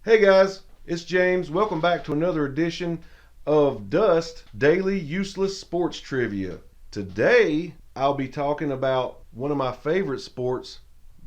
Hey guys, it's James. Welcome back to another edition of Dust Daily Useless Sports Trivia. Today, I'll be talking about one of my favorite sports,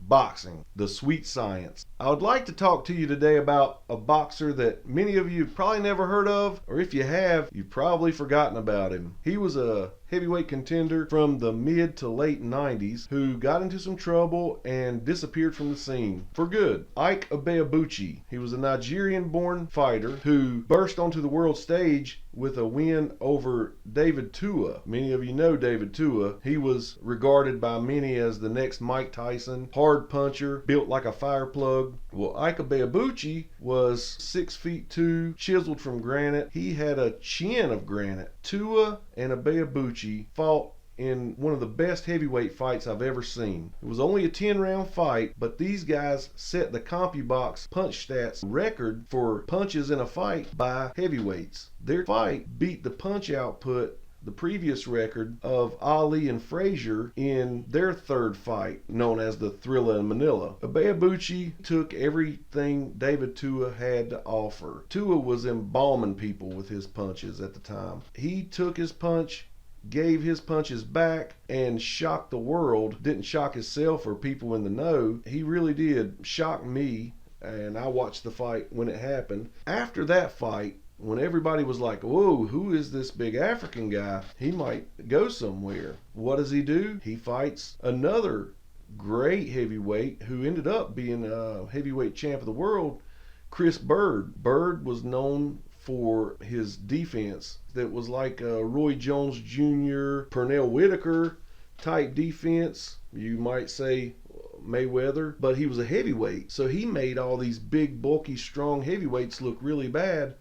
boxing, the sweet science. I would like to talk to you today about a boxer that many of you have probably never heard of, or if you have, you've probably forgotten about him. He was a heavyweight contender from the mid to late 90s who got into some trouble and disappeared from the scene for good. Ike Ibeabuchi. He was a Nigerian-born fighter who burst onto the world stage with a win over David Tua. Many of you know David Tua. He was regarded by many as the next Mike Tyson, hard puncher, built like a fire plug. Well, Ike Ibeabuchi was 6'2", chiseled from granite. He had a chin of granite. Tua and Ibeabuchi fought in one of the best heavyweight fights I've ever seen. It was only a 10-round fight, but these guys set the CompuBox punch stats record for punches in a fight by heavyweights. Their fight beat the punch output, the previous record, of Ali and Frazier in their third fight, known as the Thrilla in Manila. Ibeabuchi took everything David Tua had to offer. Tua was embalming people with his punches at the time. He took his punch, gave his punches back, and shocked the world. Didn't shock himself or people in the know. He really did shock me, and I watched the fight when it happened. After that fight, when everybody was like, whoa, who is this big African guy? He might go somewhere. What does he do? He fights another great heavyweight who ended up being a heavyweight champ of the world, Byrd. Byrd was known for his defense that was like Roy Jones Jr., Pernell Whitaker type defense. You might say Mayweather, but he was a heavyweight. So he made all these big, bulky, strong heavyweights look really bad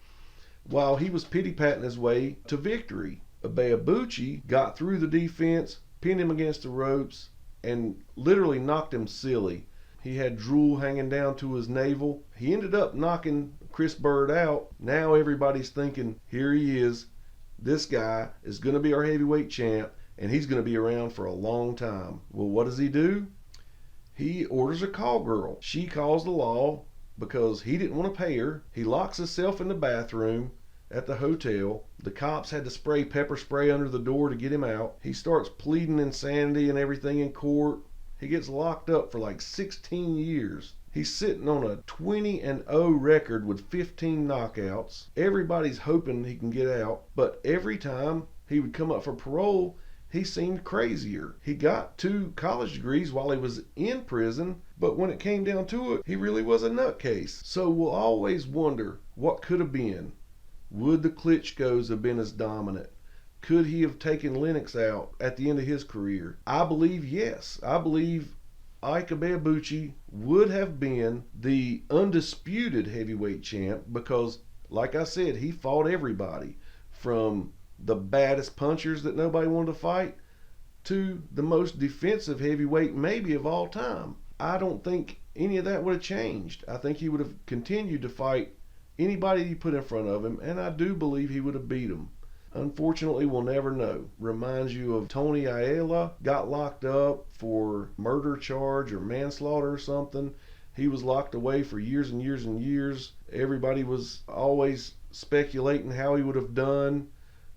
while he was pity-patting his way to victory. Ibeabuchi got through the defense, pinned him against the ropes, and literally knocked him silly. He had drool hanging down to his navel. He ended up knocking Byrd out. Now everybody's thinking, here he is. This guy is going to be our heavyweight champ, and he's going to be around for a long time. Well, what does he do? He orders a call girl. She calls the law because he didn't want to pay her. He locks himself in the bathroom at the hotel. The cops had to spray pepper spray under the door to get him out. He starts pleading insanity and everything in court. He gets locked up for like 16 years. He's sitting on a 20-0 record with 15 knockouts. Everybody's hoping he can get out, but every time he would come up for parole, he seemed crazier. He got 2 college degrees while he was in prison, but when it came down to it, he really was a nutcase. So we'll always wonder what could have been. Would the Klitschko's have been as dominant? Could he have taken Lennox out at the end of his career? I believe yes. I believe Ike Ibeabuchi would have been the undisputed heavyweight champ because, like I said, he fought everybody from the baddest punchers that nobody wanted to fight to the most defensive heavyweight maybe of all time. I don't think any of that would have changed. I think he would have continued to fight anybody he put in front of him, and I do believe he would have beat him. Unfortunately, we'll never know. Reminds you of Tony Ayala, got locked up for murder charge or manslaughter or something. He was locked away for years and years and years. Everybody was always speculating how he would have done.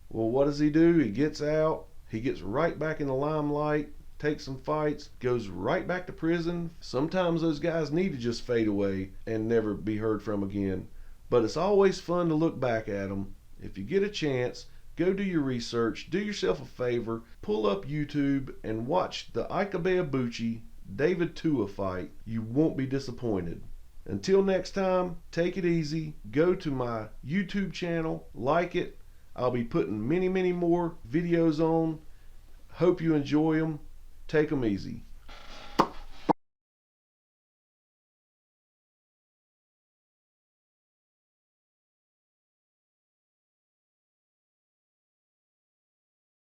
Well, what does he do? He gets out. He gets right back in the limelight, takes some fights, goes right back to prison. Sometimes those guys need to just fade away and never be heard from again. But it's always fun to look back at them. If you get a chance, go do your research, do yourself a favor, pull up YouTube and watch the Ike Ibeabuchi David Tua fight. You won't be disappointed. Until next time, take it easy. Go to my YouTube channel, like it. I'll be putting many more videos on. Hope you enjoy them. Take them easy.